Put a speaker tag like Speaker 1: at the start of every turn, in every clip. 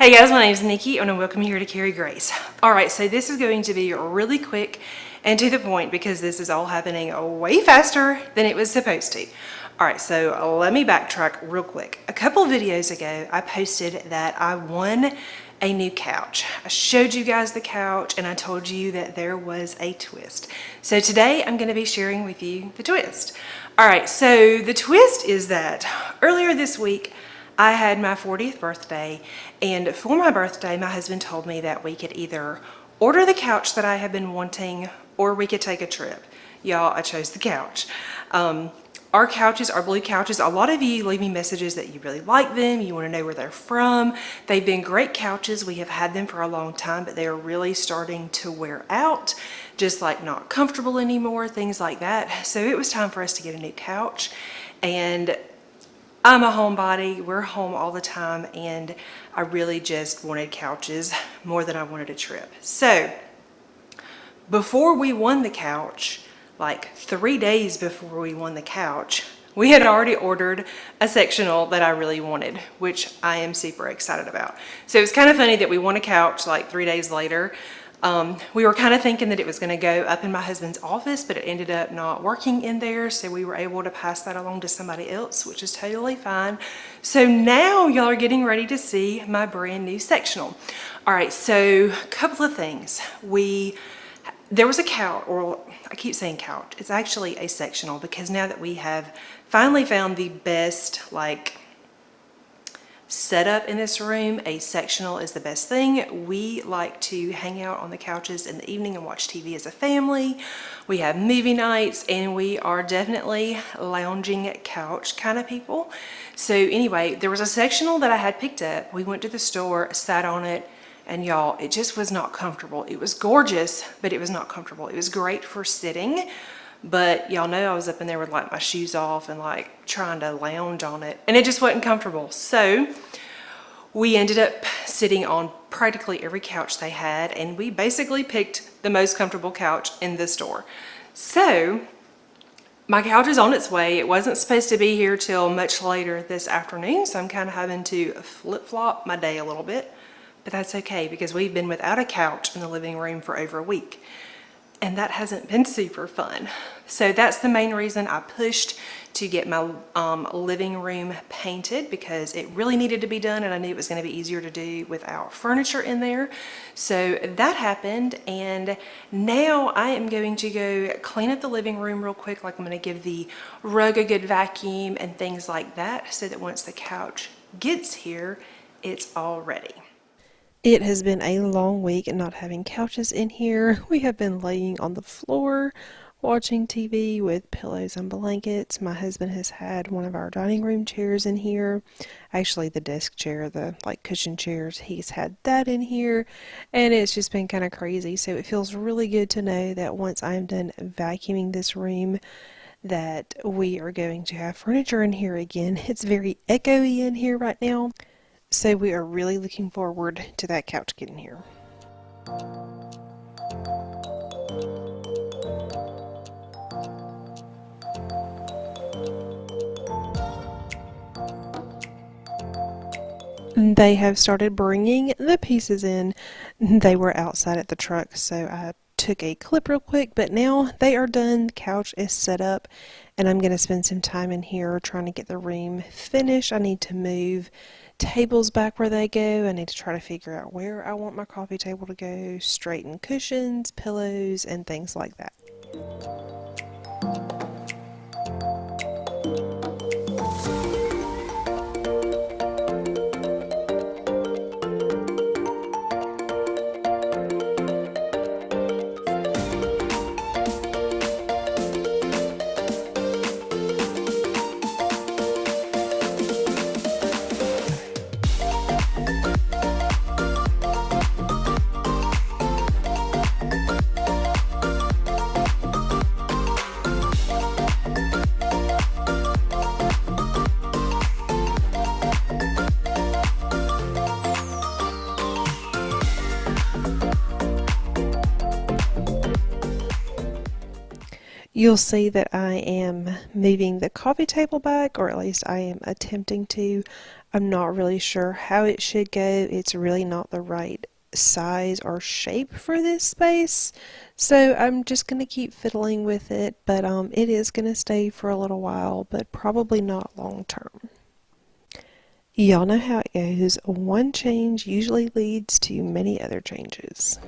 Speaker 1: Hey guys, my name is Nikki and welcome here to Carry Grace. Alright, so this is going to be really quick and to the point because this is all happening way faster than it was supposed to. Alright, so let me backtrack real quick. A couple videos ago, I posted that I won a new couch. I showed you guys the couch and I told you that there was a twist. So today I'm going to be sharing with you the twist. Alright, so the twist is that earlier this week, I had my 40th birthday, and for my birthday, my husband told me that we could either order the couch that I have been wanting or we could take a trip. Y'all, I chose the couch. Our couches, our blue couches, a lot of you leave me messages that you really like them, you want to know where they're from. They've been great couches. We have had them for a long time, but they are really starting to wear out, just like not comfortable anymore, things like that. So it was time for us to get a new couch, and I'm a homebody, we're home all the time, and I really just wanted couches more than I wanted a trip. So before we won the couch, like 3 days before we won the couch, we had already ordered a sectional that I really wanted, which I am super excited about. So it was kind of funny that we won a couch like 3 days later. We were kind of thinking that it was going to go up in my husband's office, but it ended up not working in there, so we were able to pass that along to somebody else, which is totally fine. So now y'all are getting ready to see my brand new sectional. All right, so a couple of things. There was a couch, or I keep saying couch, it's actually a sectional, because now that we have finally found the best setup in this room, a sectional is the best thing. We like to hang out on the couches in the evening and watch TV as a family. We have movie nights, and we are definitely lounging couch kind of people. So anyway, there was a sectional that I had picked up. We went to the store, sat on it, and y'all, it just was not comfortable. It was gorgeous, but it was not comfortable. It was great for sitting, but y'all know I was up in there with like my shoes off and like trying to lounge on it, and it just wasn't comfortable. So we ended up sitting on practically every couch they had, and we basically picked the most comfortable couch in the store. So my couch is on its way. It wasn't supposed to be here till much later this afternoon, so I'm kind of having to flip-flop my day a little bit, but that's okay because we've been without a couch in the living room for over a week. And that hasn't been super fun. So that's the main reason I pushed to get my living room painted, because it really needed to be done, and I knew it was going to be easier to do without furniture in there. So that happened, and now I am going to go clean up the living room real quick. Like, I'm going to give the rug a good vacuum and things like that, so that once the couch gets here, it's all ready. It has been a long week not having couches in here. We have been laying on the floor watching TV with pillows and blankets. My husband has had one of our dining room chairs in here. Actually, the desk chair, the cushion chairs, he's had that in here, and it's just been kind of crazy. So it feels really good to know that once I'm done vacuuming this room, that we are going to have furniture in here again. It's very echoey in here right now. So we are really looking forward to that couch getting here. They have started bringing the pieces in. They were outside at the truck, so I took a clip real quick, but now they are done. The couch is set up, and I'm going to spend some time in here trying to get the room finished. I need to move tables back where they go. I need to try to figure out where I want my coffee table to go, straighten cushions, pillows, and things like that. You'll see that I am moving the coffee table back, or at least I am attempting to. I'm not really sure how it should go. It's really not the right size or shape for this space. So I'm just going to keep fiddling with it, but it is going to stay for a little while, but probably not long term. Y'all know how it goes. One change usually leads to many other changes.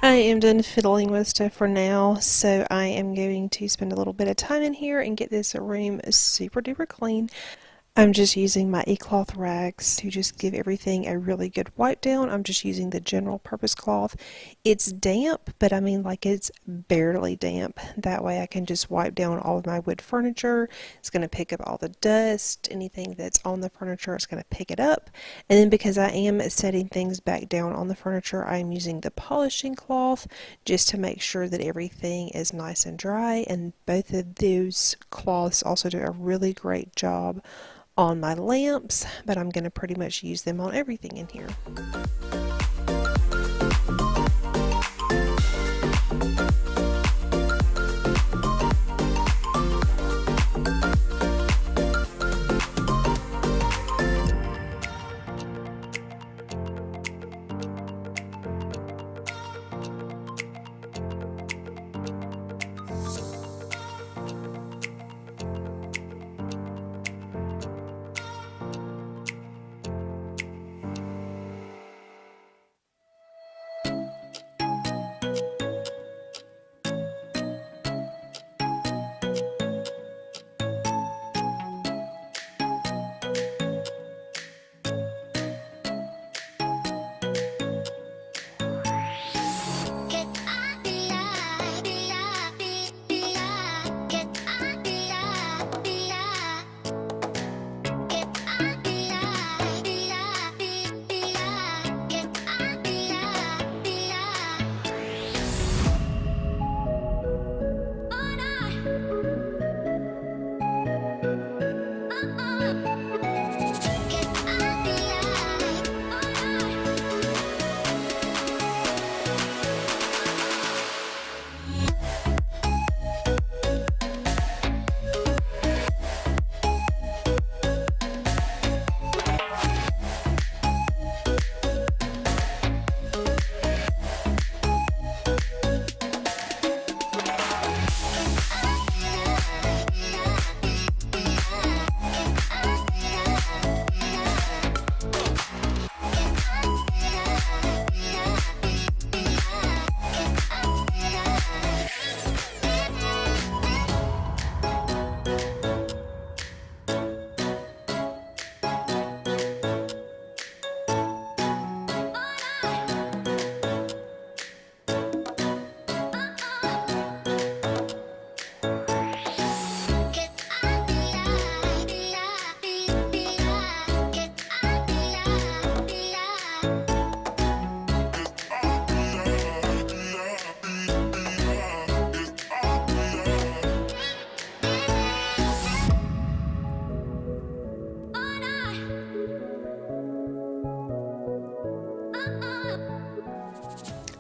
Speaker 1: I am done fiddling with stuff for now, so I am going to spend a little bit of time in here and get this room super duper clean. I'm just using my e-cloth rags to just give everything a really good wipe down. I'm just using the general purpose cloth. It's damp, but I mean like it's barely damp. That way I can just wipe down all of my wood furniture. It's going to pick up all the dust, anything that's on the furniture, it's going to pick it up. And then because I am setting things back down on the furniture, I'm using the polishing cloth just to make sure that everything is nice and dry. And both of those cloths also do a really great job on my lamps, but I'm going to pretty much use them on everything in here.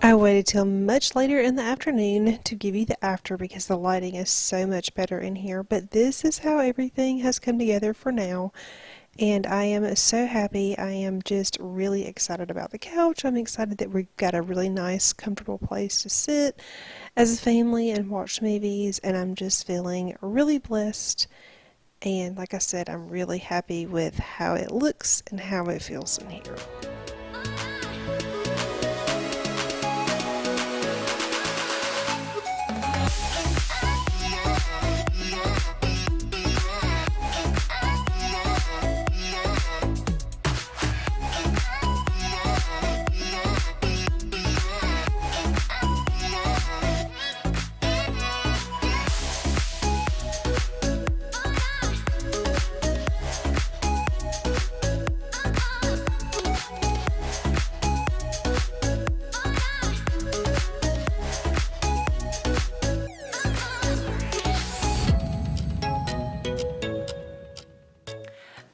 Speaker 1: I waited till much later in the afternoon to give you the after because the lighting is so much better in here, but this is how everything has come together for now. And I am so happy. I am just really excited about the couch. I'm excited that we've got a really nice, comfortable place to sit as a family and watch movies. And I'm just feeling really blessed. And like I said, I'm really happy with how it looks and how it feels in here.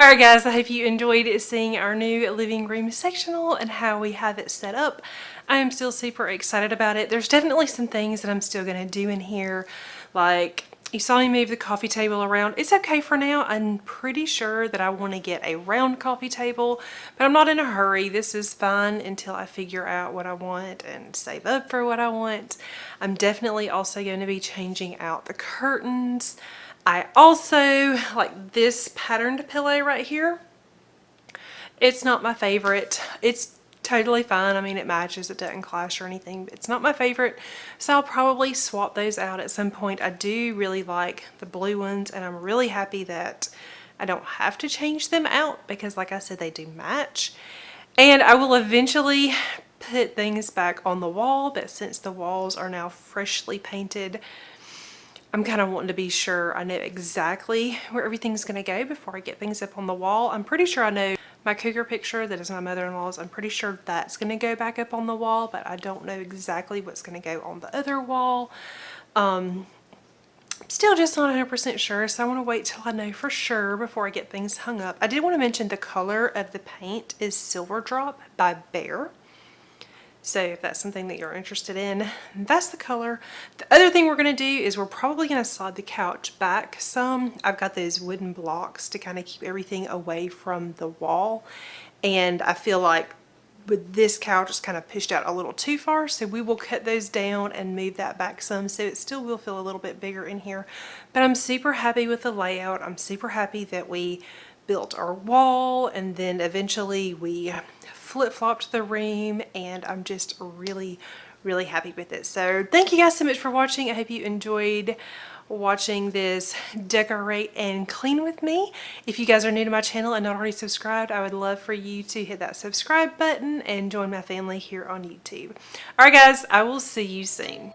Speaker 1: Alright guys, I hope you enjoyed seeing our new living room sectional and how we have it set up. I am still super excited about it. There's definitely some things that I'm still going to do in here. Like, you saw me move the coffee table around. It's okay for now. I'm pretty sure that I want to get a round coffee table, but I'm not in a hurry. This is fine until I figure out what I want and save up for what I want. I'm definitely also going to be changing out the curtains. I also like this patterned pillow right here. It's not my favorite. It's totally fine. I mean, it matches, it doesn't clash or anything, but it's not my favorite. So I'll probably swap those out at some point. I do really like the blue ones, and I'm really happy that I don't have to change them out because, like I said, they do match. And I will eventually put things back on the wall, but since the walls are now freshly painted, I'm kind of wanting to be sure I know exactly where everything's going to go before I get things up on the wall. I'm pretty sure I know my cougar picture that is my mother-in-law's. I'm pretty sure that's going to go back up on the wall, but I don't know exactly what's going to go on the other wall. Still just not 100% sure, so I want to wait till I know for sure before I get things hung up. I did want to mention the color of the paint is Silver Drop by Bear. So if that's something that you're interested in, that's the color. The other thing we're going to do is we're probably going to slide the couch back some. I've got those wooden blocks to kind of keep everything away from the wall. And I feel like with this couch, it's kind of pushed out a little too far. So we will cut those down and move that back some. So it still will feel a little bit bigger in here. But I'm super happy with the layout. I'm super happy that we built our wall and then eventually we flip-flopped the room, and I'm just really happy with it. So thank you guys so much for watching. I hope you enjoyed watching this decorate and clean with me. If you guys are new to my channel and not already subscribed, I would love for you to hit that subscribe button and join my family here on YouTube. Alright guys, I will see you soon.